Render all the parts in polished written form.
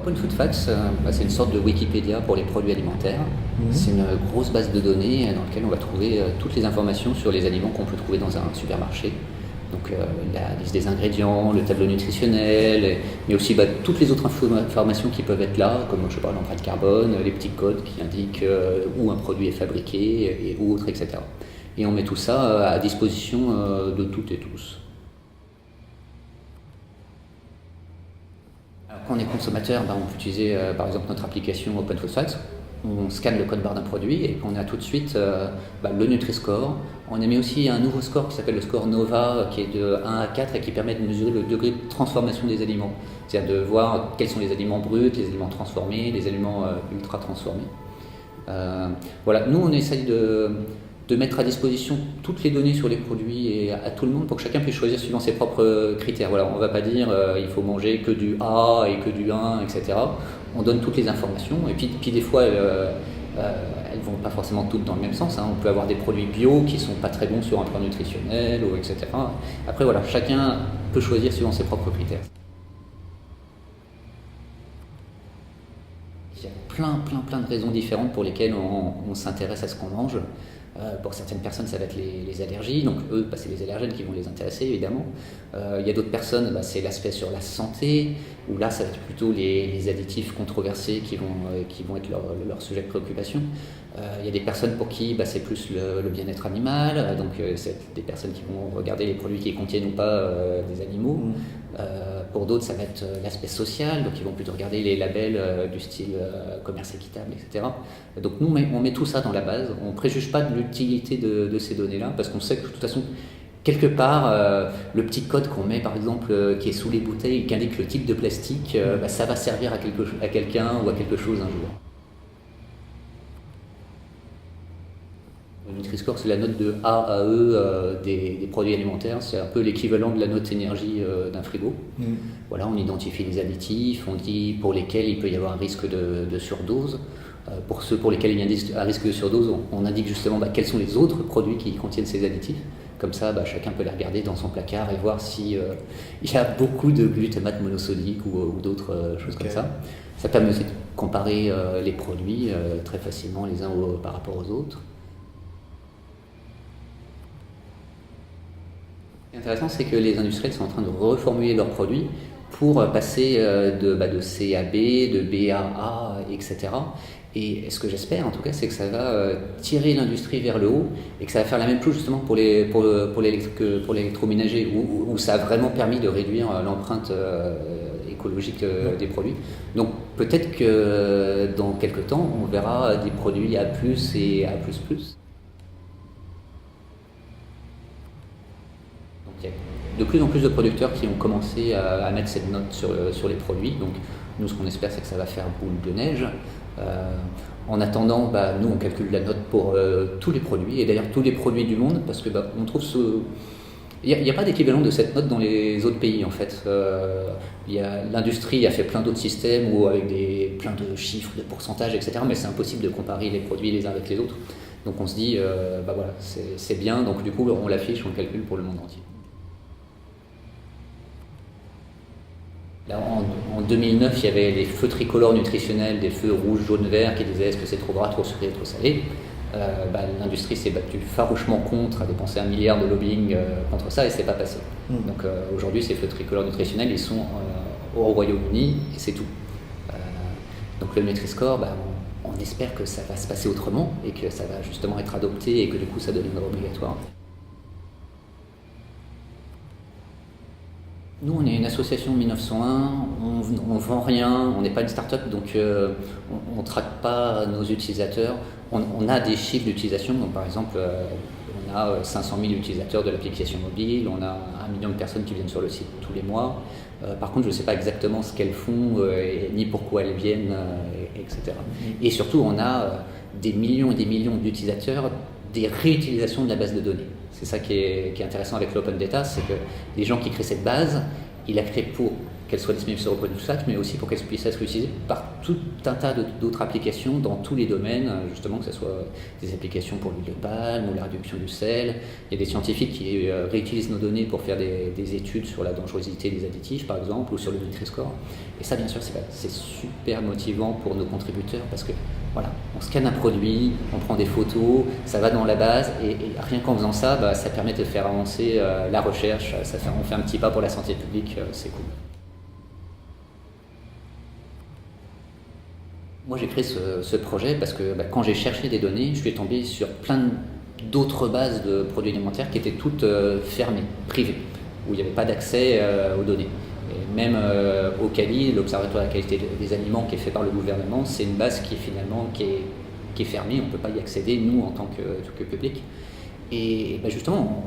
Open Food Facts, c'est une sorte de Wikipédia pour les produits alimentaires. C'est une grosse base de données dans laquelle on va trouver toutes les informations sur les aliments qu'on peut trouver dans un supermarché. Donc la liste des ingrédients, le tableau nutritionnel, mais aussi toutes les autres informations qui peuvent être là, comme je parle l'empreinte carbone, les petits codes qui indiquent où un produit est fabriqué et où autre, etc. Et on met tout ça à disposition de toutes et tous. Quand on est consommateur, on peut utiliser par exemple notre application Open Food Facts. On scanne le code barre d'un produit et on a tout de suite le Nutri-Score. On a mis aussi un nouveau score qui s'appelle le score Nova, qui est de 1 à 4 et qui permet de mesurer le degré de transformation des aliments. C'est-à-dire de voir quels sont les aliments bruts, les aliments transformés, les aliments ultra transformés. Nous on essaye de mettre à disposition toutes les données sur les produits et à tout le monde pour que chacun puisse choisir suivant ses propres critères. On ne va pas dire il faut manger que du A et que du 1, etc. On donne toutes les informations et puis des fois elles ne vont pas forcément toutes dans le même sens. On peut avoir des produits bio qui ne sont pas très bons sur un plan nutritionnel, etc. Après chacun peut choisir suivant ses propres critères. Il y a plein de raisons différentes pour lesquelles on s'intéresse à ce qu'on mange. Pour certaines personnes, ça va être les allergies, donc eux, c'est les allergènes qui vont les intéresser, évidemment. Il y a d'autres personnes, c'est l'aspect sur la santé, où là, ça va être plutôt les additifs controversés qui vont être leur sujet de préoccupation. Il y a des personnes pour qui c'est plus le bien-être animal, donc c'est des personnes qui vont regarder les produits qui contiennent ou pas des animaux. Pour d'autres, ça va être l'aspect social, donc ils vont plutôt regarder les labels du style commerce équitable, etc. Donc nous, on met tout ça dans la base, on ne préjuge pas de l'utilité de ces données-là, parce qu'on sait que de toute façon, quelque part, le petit code qu'on met, par exemple, qui est sous les bouteilles, qui indique le type de plastique, ça va servir à quelqu'un ou à quelque chose un jour. Le Nutri-Score, c'est la note de A à E des produits alimentaires. C'est un peu l'équivalent de la note énergie d'un frigo. On identifie les additifs, on dit pour lesquels il peut y avoir un risque de surdose. Pour ceux pour lesquels il y a un risque de surdose, on indique justement quels sont les autres produits qui contiennent ces additifs. Comme ça, chacun peut les regarder dans son placard et voir s'il y a beaucoup de glutamate monosodique ou d'autres choses comme ça. Ça permet aussi de comparer les produits très facilement les uns par rapport aux autres. Ce qui est intéressant, c'est que les industriels sont en train de reformuler leurs produits pour passer de C à B, de B à A, etc. Et ce que j'espère, en tout cas, c'est que ça va tirer l'industrie vers le haut et que ça va faire la même chose justement pour l'électroménager, où ça a vraiment permis de réduire l'empreinte écologique des produits. Donc peut-être que dans quelques temps, on verra des produits A+, et A++. De plus en plus de producteurs qui ont commencé à mettre cette note sur les produits. Donc nous, ce qu'on espère, c'est que ça va faire boule de neige. En attendant, nous, on calcule la note pour tous les produits, et d'ailleurs tous les produits du monde, parce que on trouve il n'y a pas d'équivalent de cette note dans les autres pays, en fait. L'industrie a fait plein d'autres systèmes avec plein de chiffres, de pourcentages, etc. Mais c'est impossible de comparer les produits les uns avec les autres. Donc on se dit, c'est bien, donc du coup, on l'affiche, on le calcule pour le monde entier. Là, en 2009, il y avait les feux tricolores nutritionnels, des feux rouge, jaune, vert qui disaient est-ce que c'est trop gras, trop sucré, trop salé. L'industrie s'est battue farouchement contre, a dépensé 1 milliard de lobbying contre ça et c'est pas passé. Donc aujourd'hui, ces feux tricolores nutritionnels, ils sont au Royaume-Uni et c'est tout. Donc le Nutri-Score, on espère que ça va se passer autrement et que ça va justement être adopté et que du coup ça deviendra obligatoire. Nous, on est une association 1901, on ne vend rien, on n'est pas une start-up, donc on ne traque pas nos utilisateurs. On a des chiffres d'utilisation, donc par exemple, on a 500 000 utilisateurs de l'application mobile, on a 1 million de personnes qui viennent sur le site tous les mois. Par contre, je ne sais pas exactement ce qu'elles font, ni pourquoi elles viennent, etc. Et surtout, on a des millions et des millions d'utilisateurs, des réutilisations de la base de données. C'est ça qui est intéressant avec l'open data, c'est que les gens qui créent cette base, ils la créent pour qu'elle soit disponible sur OpenFlux, mais aussi pour qu'elle puisse être utilisée par tout un tas d'autres applications dans tous les domaines, justement que ce soit des applications pour l'huile de palme ou la réduction du sel. Il y a des scientifiques qui réutilisent nos données pour faire des études sur la dangerosité des additifs, par exemple, ou sur le Nutri-Score. Et ça, bien sûr, c'est super motivant pour nos contributeurs parce que voilà, on scanne un produit, on prend des photos, ça va dans la base, et rien qu'en faisant ça, ça permet de faire avancer la recherche, on fait un petit pas pour la santé publique, c'est cool. Moi j'ai créé ce projet parce que quand j'ai cherché des données, je suis tombé sur plein d'autres bases de produits alimentaires qui étaient toutes fermées, privées, où il n'y avait pas d'accès aux données. Et même au CALI, l'Observatoire de la qualité des aliments qui est fait par le gouvernement, c'est une base qui est fermée, on ne peut pas y accéder, nous, en tant que public. Et justement,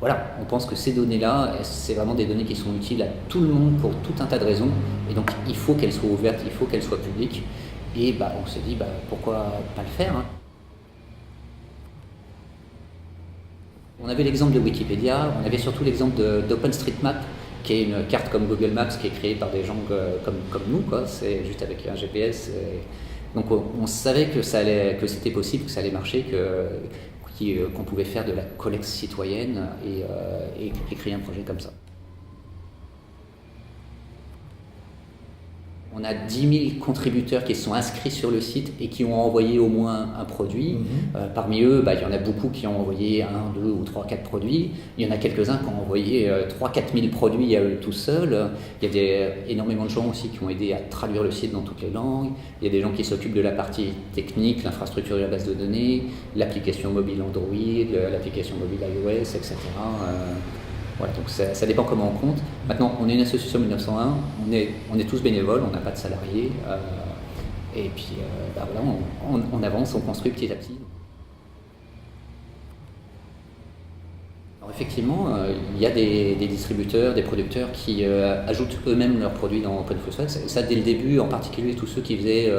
on pense que ces données-là, c'est vraiment des données qui sont utiles à tout le monde pour tout un tas de raisons. Et donc, il faut qu'elles soient ouvertes, il faut qu'elles soient publiques. Et on s'est dit, pourquoi pas le faire, hein. On avait l'exemple de Wikipédia, on avait surtout l'exemple d'OpenStreetMap, qui est une carte comme Google Maps qui est créée par des gens comme nous, quoi. C'est juste avec un GPS. Donc on savait que c'était possible, que ça allait marcher, qu'on pouvait faire de la collecte citoyenne et créer un projet comme ça. On a 10 000 contributeurs qui sont inscrits sur le site et qui ont envoyé au moins un produit. Parmi eux, il y en a beaucoup qui ont envoyé 1, 2 ou 3, 4 produits. Il y en a quelques-uns qui ont envoyé 3 4 000 produits à eux tout seuls. Il y a énormément de gens aussi qui ont aidé à traduire le site dans toutes les langues. Il y a des gens qui s'occupent de la partie technique, l'infrastructure de la base de données, l'application mobile Android, l'application mobile iOS, etc. Voilà, donc ça dépend comment on compte. Maintenant, on est une association 1901, on est tous bénévoles, on n'a pas de salariés, et puis on avance, on construit petit à petit. Alors effectivement, il y a des distributeurs, des producteurs qui ajoutent eux-mêmes leurs produits dans OpenFlux. Ça, dès le début, en particulier tous ceux qui faisaient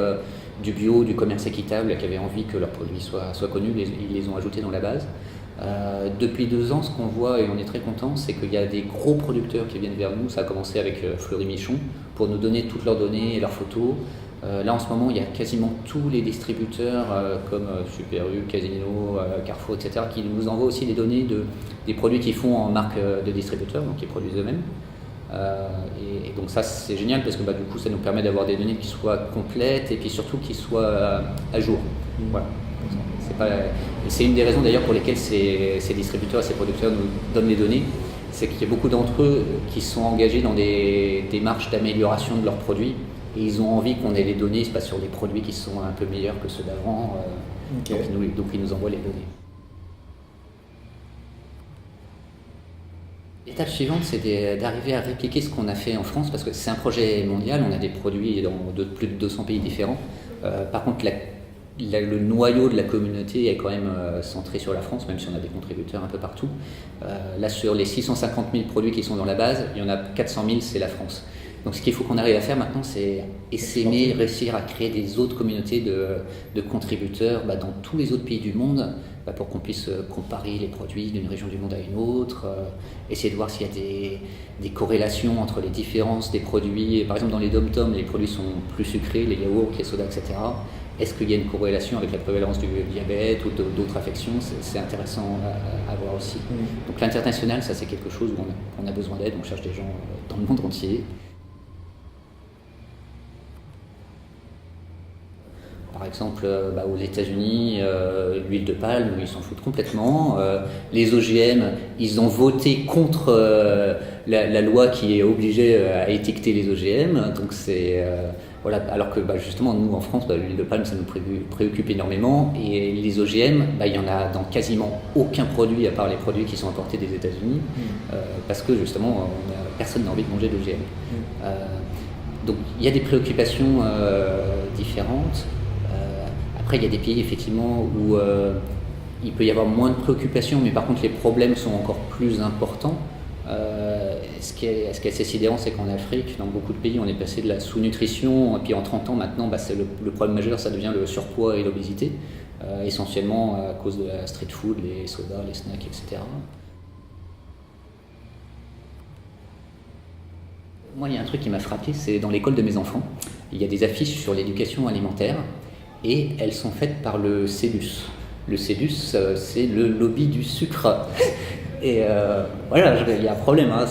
du bio, du commerce équitable, qui avaient envie que leurs produits soient connus, ils les ont ajoutés dans la base. Depuis 2 ans, ce qu'on voit, et on est très content, c'est qu'il y a des gros producteurs qui viennent vers nous. Ça a commencé avec Fleury Michon, pour nous donner toutes leurs données et leurs photos. Là, en ce moment, il y a quasiment tous les distributeurs, comme Super U, Casino, Carrefour, etc., qui nous envoient aussi des données des produits qu'ils font en marque de distributeurs, donc ils produisent eux-mêmes. Et donc ça, c'est génial, parce que du coup, ça nous permet d'avoir des données qui soient complètes, et puis surtout qui soient à jour. Voilà. C'est une des raisons d'ailleurs pour lesquelles ces distributeurs et ces producteurs nous donnent les données, c'est qu'il y a beaucoup d'entre eux qui sont engagés dans des démarches d'amélioration de leurs produits, et ils ont envie qu'on ait les données sur les produits qui sont un peu meilleurs que ceux d'avant, okay. Donc ils nous envoient les données. L'étape suivante, c'est d'arriver à répliquer ce qu'on a fait en France, parce que c'est un projet mondial, on a des produits dans plus de 200 pays différents. Par contre, le noyau de la communauté est quand même centré sur la France, même si on a des contributeurs un peu partout. Là, sur les 650 000 produits qui sont dans la base, il y en a 400 000, c'est la France. Donc ce qu'il faut qu'on arrive à faire maintenant, c'est essayer, réussir à créer des autres communautés de contributeurs dans tous les autres pays du monde, pour qu'on puisse comparer les produits d'une région du monde à une autre, essayer de voir s'il y a des corrélations entre les différences des produits. Par exemple, dans les dom-toms, les produits sont plus sucrés, les yaourts, les sodas, etc. Est-ce qu'il y a une corrélation avec la prévalence du diabète ou d'autres affections? C'est intéressant à voir aussi. Donc l'international, ça c'est quelque chose où on a besoin d'aide, on cherche des gens dans le monde entier. Par exemple, aux États-Unis, l'huile de palme, ils s'en foutent complètement. Les OGM, ils ont voté contre la loi qui est obligée à étiqueter les OGM. Donc voilà. Alors que justement, nous en France, l'huile de palme, ça nous préoccupe énormément. Et les OGM, il y en a dans quasiment aucun produit à part les produits qui sont importés des États-Unis, parce que justement, personne n'a envie de manger d'OGM. Donc il y a des préoccupations différentes. Après, il y a des pays effectivement où il peut y avoir moins de préoccupations, mais par contre les problèmes sont encore plus importants. Ce qui est assez sidérant, c'est qu'en Afrique, dans beaucoup de pays, on est passé de la sous-nutrition, et puis en 30 ans maintenant, c'est le problème majeur, ça devient le surpoids et l'obésité, essentiellement à cause de la street food, les sodas, les snacks, etc. Moi, il y a un truc qui m'a frappé, c'est dans l'école de mes enfants, il y a des affiches sur l'éducation alimentaire et elles sont faites par le CEBUS. Le CEBUS, c'est le lobby du sucre. Et voilà, il y a un problème. Hein,